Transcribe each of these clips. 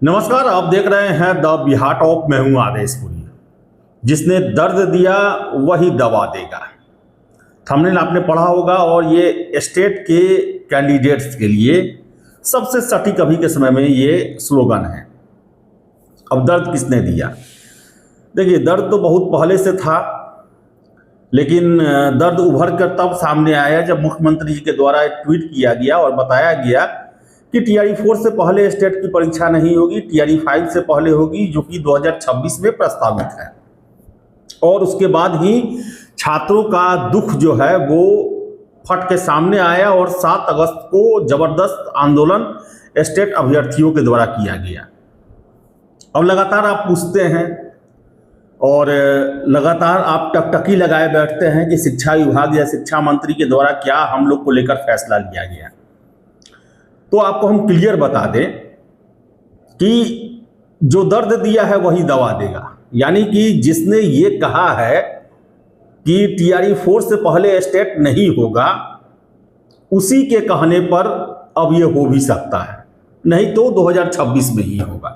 नमस्कार, आप देख रहे हैं द बिहार टॉप। मैं हूं आदेशपुरी। जिसने दर्द दिया वही दवा देगा। थंबनेल आपने पढ़ा होगा और ये स्टेट के कैंडिडेट्स के लिए सबसे सटीक अभी के समय में ये स्लोगन है। अब दर्द किसने दिया? देखिए, दर्द तो बहुत पहले से था, लेकिन दर्द उभर कर तब सामने आया जब मुख्यमंत्री जी के द्वारा एक ट्वीट किया गया और बताया गया कि टीआरई 4 से पहले स्टेट की परीक्षा नहीं होगी, टीआरई 5 से पहले होगी, जो कि 2026 में प्रस्तावित है। और उसके बाद ही छात्रों का दुख जो है वो फट के सामने आया और 7 अगस्त को जबरदस्त आंदोलन स्टेट अभ्यर्थियों के द्वारा किया गया। अब लगातार आप पूछते हैं और लगातार आप टकटकी लगाए बैठते हैं कि शिक्षा विभाग या शिक्षा मंत्री के द्वारा क्या हम लोग को लेकर फैसला लिया गया। तो आपको हम क्लियर बता दें कि जो दर्द दिया है वही दवा देगा। यानी कि जिसने ये कहा है कि टीआरई 4 से पहले स्टेट नहीं होगा, उसी के कहने पर अब ये हो भी सकता है, नहीं तो 2026 में ही होगा।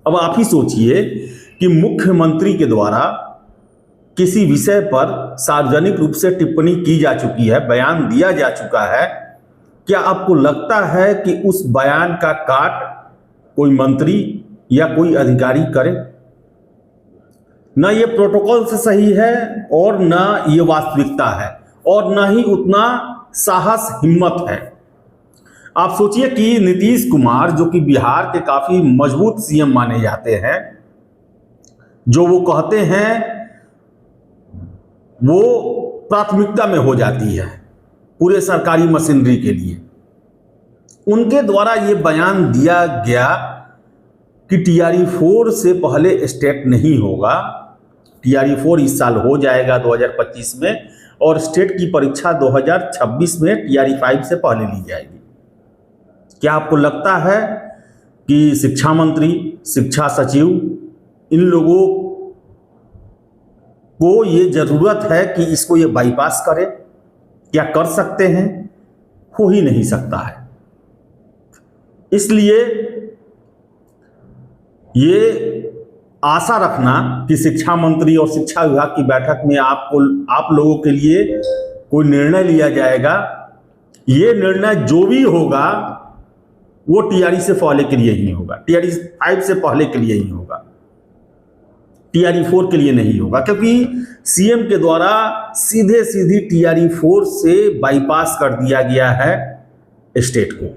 अब आप ही सोचिए कि मुख्यमंत्री के द्वारा किसी विषय पर सार्वजनिक रूप से टिप्पणी की जा चुकी है, बयान दिया जा चुका है। क्या आपको लगता है कि उस बयान का काट कोई मंत्री या कोई अधिकारी करे? ना ये प्रोटोकॉल से सही है और ना ये वास्तविकता है और ना ही उतना साहस हिम्मत है। आप सोचिए कि नीतीश कुमार, जो कि बिहार के काफी मजबूत सीएम माने जाते हैं, जो वो कहते हैं वो प्राथमिकता में हो जाती है पूरे सरकारी मशीनरी के लिए, उनके द्वारा ये बयान दिया गया कि टीआरई 4 से पहले स्टेट नहीं होगा। टीआरई 4 इस साल हो जाएगा 2025 में, और स्टेट की परीक्षा 2026 में टीआरई 5 से पहले ली जाएगी। क्या आपको लगता है कि शिक्षा मंत्री, शिक्षा सचिव, इन लोगों को ये जरूरत है कि इसको ये बाईपास करे? क्या कर सकते हैं? हो ही नहीं सकता है। इसलिए ये आशा रखना कि शिक्षा मंत्री और शिक्षा विभाग की बैठक में आप लोगों के लिए कोई निर्णय लिया जाएगा। ये निर्णय जो भी होगा वो टीआरई से पहले के लिए ही होगा, टीआरई 5 से पहले के लिए ही होगा, टीआरई 4 के लिए नहीं होगा। क्योंकि सीएम के द्वारा सीधी टीआरई 4 से बाईपास कर दिया गया है, स्टेट को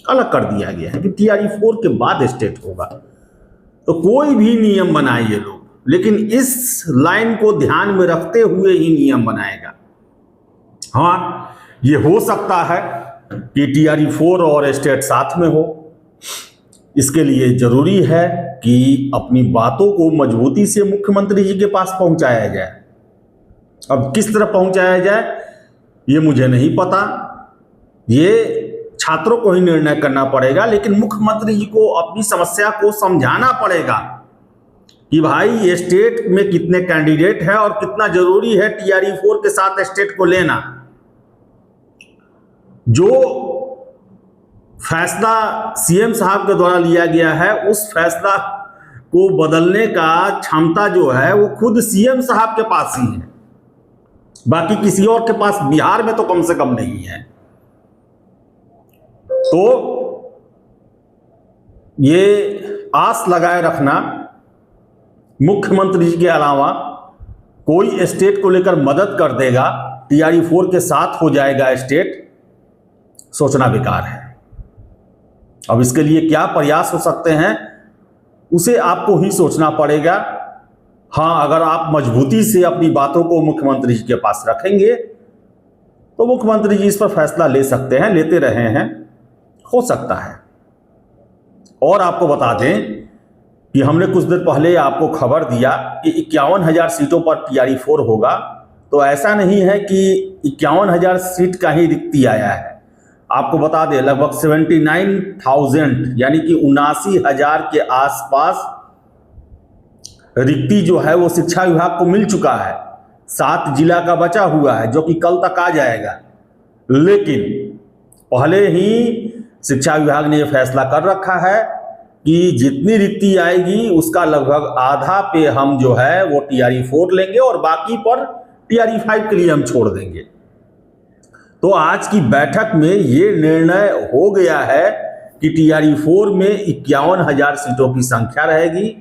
अलग कर दिया गया है कि टीआरई 4 के बाद स्टेट होगा। तो कोई भी नियम बनाए ये लोग, लेकिन इस लाइन को ध्यान में रखते हुए ही नियम बनाएगा। हाँ, ये हो सकता है कि टीआरई 4 और स्टेट साथ में हो। इसके लिए जरूरी है कि अपनी बातों को मजबूती से मुख्यमंत्री जी के पास पहुंचाया जाए। अब किस तरह पहुंचाया जाए ये मुझे नहीं पता, ये छात्रों को ही निर्णय करना पड़ेगा। लेकिन मुख्यमंत्री जी को अपनी समस्या को समझाना पड़ेगा कि भाई ये स्टेट में कितने कैंडिडेट हैं और कितना जरूरी है टीआरई 4 के साथ स्टेट को लेना। जो फैसला सीएम साहब के द्वारा लिया गया है, उस फैसला को बदलने का क्षमता जो है वो खुद सीएम साहब के पास ही है, बाकी किसी और के पास बिहार में तो कम से कम नहीं है। तो ये आस लगाए रखना मुख्यमंत्री जी के अलावा कोई स्टेट को लेकर मदद कर देगा, टीआरई 4 के साथ हो जाएगा स्टेट, सोचना बेकार है। अब इसके लिए क्या प्रयास हो सकते हैं उसे आपको ही सोचना पड़ेगा। हाँ, अगर आप मजबूती से अपनी बातों को मुख्यमंत्री जी के पास रखेंगे तो मुख्यमंत्री जी इस पर फैसला ले सकते हैं, लेते रहे हैं, हो सकता है। और आपको बता दें कि हमने कुछ देर पहले आपको खबर दिया कि 51,000 सीटों पर टीआरई 4 होगा। तो ऐसा नहीं है कि 51,000 सीट का ही रिक्ति आया है। आपको बता दें लगभग 79,000 यानी कि 79,000 के आसपास रिक्ति जो है वो शिक्षा विभाग को मिल चुका है। 7 जिला का बचा हुआ है जो कि कल तक आ जाएगा। लेकिन पहले ही शिक्षा विभाग ने यह फैसला कर रखा है कि जितनी रिक्ति आएगी उसका लगभग आधा पे हम जो है वो TRE-4 लेंगे और बाकी पर TRE-5 के लिए हम छोड़ देंगे। तो आज की बैठक में ये निर्णय हो गया है कि TRE-4 में 51,000 सीटों की संख्या रहेगी।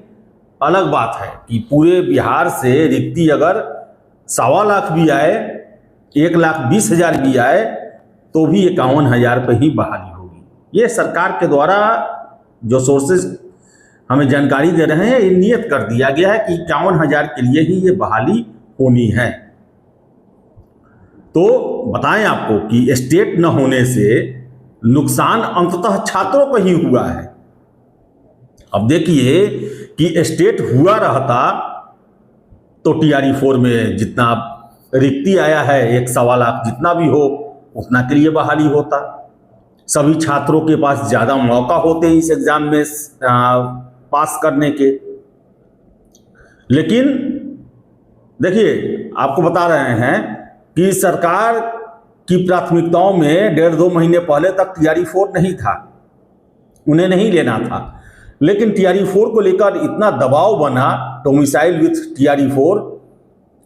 अलग बात है कि पूरे बिहार से रिक्ति अगर 1.25 लाख भी आए, 1,20,000 भी आए, तो भी 51,000 पे ही बहाली होगी। ये सरकार के द्वारा जो सोर्सेज हमें जानकारी दे रहे हैं, ये नियत कर दिया गया है कि 51,000 के लिए ही ये बहाली होनी है। तो बताएं आपको कि स्टेट न होने से नुकसान अंततः छात्रों को ही हुआ है। अब देखिए कि स्टेट हुआ रहता तो TRE-4 में जितना रिक्ति आया है, 1.25 लाख जितना भी हो, उतना के लिए बहाली होता। सभी छात्रों के पास ज़्यादा मौका होते इस एग्जाम में पास करने के। लेकिन देखिए, आपको बता रहे हैं कि सरकार की प्राथमिकताओं में 1.5-2 महीने पहले तक TRE-4 नहीं था, उन्हें नहीं लेना था। लेकिन TRE-4 को लेकर इतना दबाव बना, डोमिसाइल विथ TRE-4,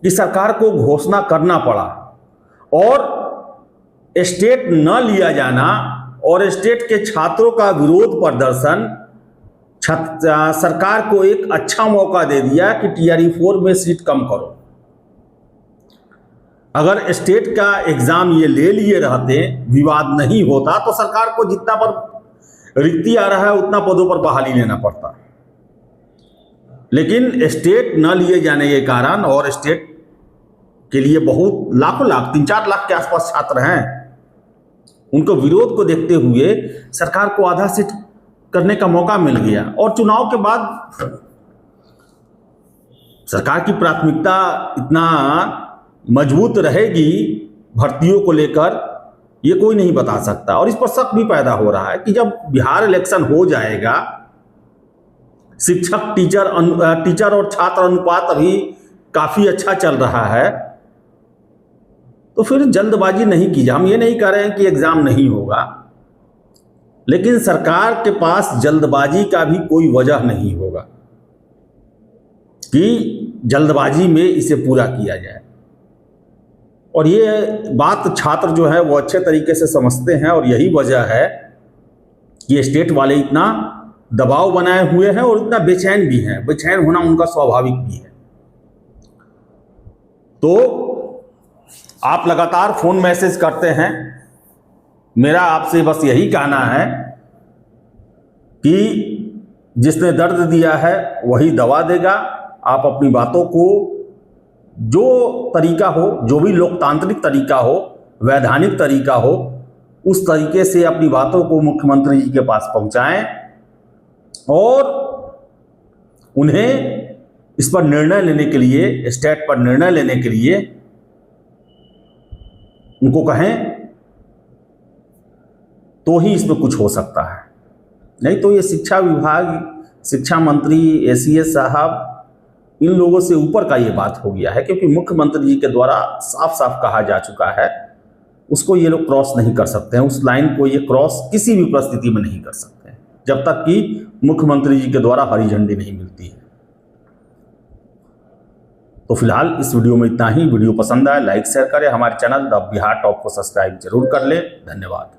कि सरकार को घोषणा करना पड़ा और स्टेट न लिया जाना और स्टेट के छात्रों का विरोध प्रदर्शन सरकार को एक अच्छा मौका दे दिया कि TRE-4 में सीट कम करो। अगर स्टेट का एग्जाम ये ले लिए रहते, विवाद नहीं होता, तो सरकार को जितना पर रिक्ति आ रहा है उतना पदों पर बहाली लेना पड़ता। लेकिन स्टेट न लिए जाने के कारण, और स्टेट के लिए बहुत लाखों लाख 3-4 लाख के आसपास छात्र हैं, उनको विरोध को देखते हुए सरकार को आधा सीट करने का मौका मिल गया। और चुनाव के बाद सरकार की प्राथमिकता इतना मजबूत रहेगी भर्तियों को लेकर, ये कोई नहीं बता सकता। और इस पर शक भी पैदा हो रहा है कि जब बिहार इलेक्शन हो जाएगा, शिक्षक टीचर और छात्र अनुपात अभी काफी अच्छा चल रहा है, तो फिर जल्दबाजी नहीं की जाए। हम ये नहीं कह रहे हैं कि एग्जाम नहीं होगा, लेकिन सरकार के पास जल्दबाजी का भी कोई वजह नहीं होगा कि जल्दबाजी में इसे पूरा किया जाए। और ये बात छात्र जो है वो अच्छे तरीके से समझते हैं, और यही वजह है कि स्टेट वाले इतना दबाव बनाए हुए हैं और इतना बेचैन भी हैं। बेचैन होना उनका स्वाभाविक भी है। तो आप लगातार फोन मैसेज करते हैं, मेरा आपसे बस यही कहना है कि जिसने दर्द दिया है वही दवा देगा। आप अपनी बातों को जो तरीका हो, जो भी लोकतांत्रिक तरीका हो, वैधानिक तरीका हो, उस तरीके से अपनी बातों को मुख्यमंत्री जी के पास पहुंचाएं और उन्हें इस पर निर्णय लेने के लिए, स्टेट पर निर्णय लेने के लिए उनको कहें, तो ही इसमें कुछ हो सकता है। नहीं तो ये शिक्षा विभाग, शिक्षा मंत्री, ACS साहब, इन लोगों से ऊपर का ये बात हो गया है, क्योंकि मुख्यमंत्री जी के द्वारा साफ साफ कहा जा चुका है, उसको ये लोग क्रॉस नहीं कर सकते हैं। उस लाइन को ये क्रॉस किसी भी परिस्थिति में नहीं कर सकते हैं, जब तक कि मुख्यमंत्री जी के द्वारा हरी झंडी नहीं मिलती है। तो फिलहाल इस वीडियो में इतना ही। वीडियो पसंद आए लाइक शेयर करें, हमारे चैनल द बिहार टॉप को सब्सक्राइब जरूर कर लें। धन्यवाद।